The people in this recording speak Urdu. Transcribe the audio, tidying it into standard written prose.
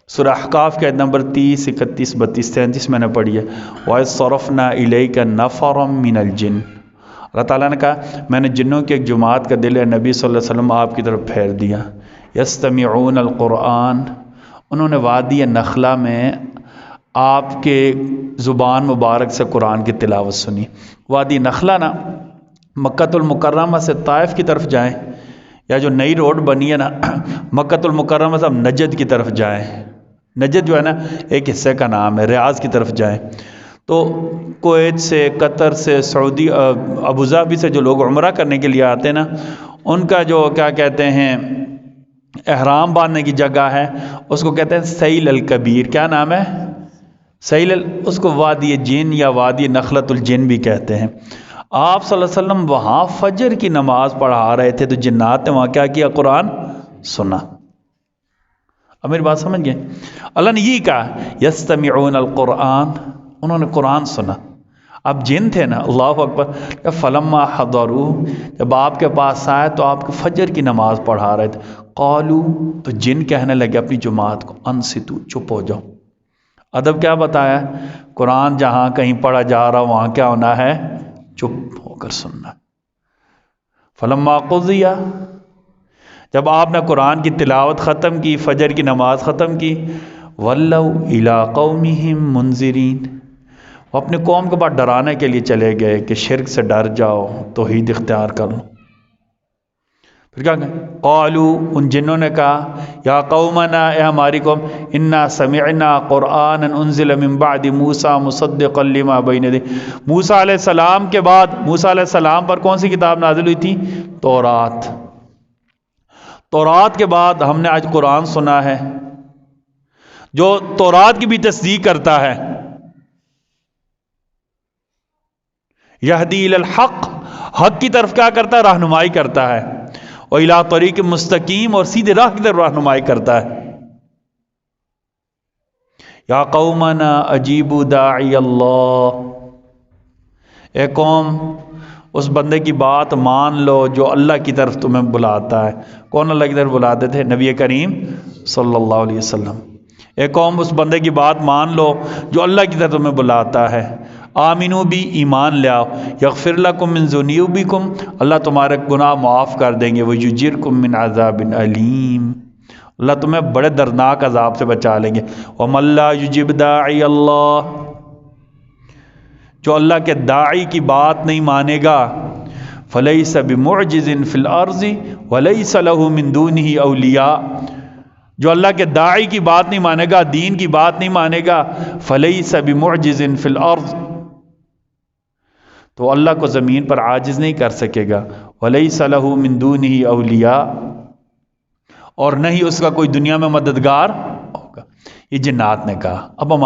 سورہ احقاف کے آیت نمبر 30، 31، 32، 33 میں نے پڑھی ہے۔ وَإِذْ صَرَفْنَا إِلَيْكَ نَفَرًا مِّنَ الْجِنِّ، اللہ تعالیٰ نے کہا میں نے جنوں کی ایک جماعت کا دل نبی صلی اللہ علیہ وسلم آپ کی طرف پھیر دیا۔ یستمعون القرآن، انہوں نے وادی نخلا میں آپ کے زبان مبارک سے قرآن کی تلاوت سنی۔ وادی نخلا نا مکۃ المکرمہ سے طائف کی طرف جائیں، یا جو نئی روڈ بنی ہے نا مکۃ المکرمہ سے ہم نجد کی طرف جائیں، نجد جو ہے نا ایک حصے کا نام ہے، ریاض کی طرف جائیں تو کویت سے، قطر سے، سعودی ابوظہبی سے جو لوگ عمرہ کرنے کے لیے آتے ہیں نا، ان کا جو کیا کہتے ہیں احرام باندھنے کی جگہ ہے اس کو کہتے ہیں سیل الکبیر۔ کیا نام ہے؟ سیل، اس کو وادی جن یا وادی نخلۃ الجن بھی کہتے ہیں۔ آپ صلی اللہ علیہ وسلم وہاں فجر کی نماز پڑھا رہے تھے تو جنات نے وہاں کیا کیا؟ قرآن سنا۔ اب میری بات سمجھ گئے؟ اللہ نے یہ کہا یستمعون القرآن، انہوں نے قرآن سنا۔ اب جن تھے نا، اللہ اکبر، فلما حضروا، جب آپ کے پاس آئے تو آپ کے فجر کی نماز پڑھا رہے تھے، قالو، تو جن کہنے لگے اپنی جماعت کو، انصتو، چپ ہو جاؤ۔ ادب کیا بتایا؟ قرآن جہاں کہیں پڑھا جا رہا وہاں کیا ہونا ہے؟ چپ ہو کر سننا۔ فلما قضی، جب آپ نے قرآن کی تلاوت ختم کی، فجر کی نماز ختم کی، ولوا الی قومہم منذرین، وہ اپنے قوم کے بعد ڈرانے کے لیے چلے گئے کہ شرک سے ڈر جاؤ، توحید اختیار کر لو۔ پھر کیا کہیں؟ قالو، ان جنوں نے کہا، یا قومنا، اے ہماری قوم، انا سمعنا قرآنا انزل من بعد موسیٰ مصدقا لما بین یدیہ، موسیٰ علیہ السلام کے بعد، موسیٰ علیہ السلام پر کون سی کتاب نازل ہوئی تھی؟ تورات۔ تورات کے بعد ہم نے آج قرآن سنا ہے جو تورات کی بھی تصدیق کرتا ہے، یہدی الی الحق، حق کی طرف کیا کرتا ہے؟ رہنمائی کرتا ہے، اور الی طریق مستقیم، اور سیدھے راہ کی طرف رہنمائی کرتا ہے۔ یا قومنا اجیبوا داعی اللہ، اے قوم اس بندے کی بات مان لو جو اللہ کی طرف تمہیں بلاتا ہے۔ کون اللہ کی طرف بلاتے تھے؟ نبی کریم صلی اللہ علیہ وسلم۔ اے قوم اس بندے کی بات مان لو جو اللہ کی طرف تمہیں بلاتا ہے۔ آمنو بھی، ایمان لے آؤ، یغفر لکم من ذنوبکم، اللہ تمہارے گناہ معاف کر دیں گے، ویجرکم من عذاب علیم، اللہ تمہیں بڑے دردناک عذاب سے بچا لیں گے۔ ومن لا یجب داعی اللہ، جو اللہ کے داعی کی بات نہیں مانے گا، فلیس بمعجز فی الارض ولیس لہ من دونہ اولیاء، جو اللہ کے داعی کی بات نہیں مانے گا، دین کی بات نہیں مانے گا، فلیس بمعجز فی الارض، تو اللہ کو زمین پر عاجز نہیں کر سکے گا، ولیس لہ من دونہ اولیاء، اور نہ ہی اس کا کوئی دنیا میں مددگار ہوگا۔ یہ جنات نے کہا۔ اب ہم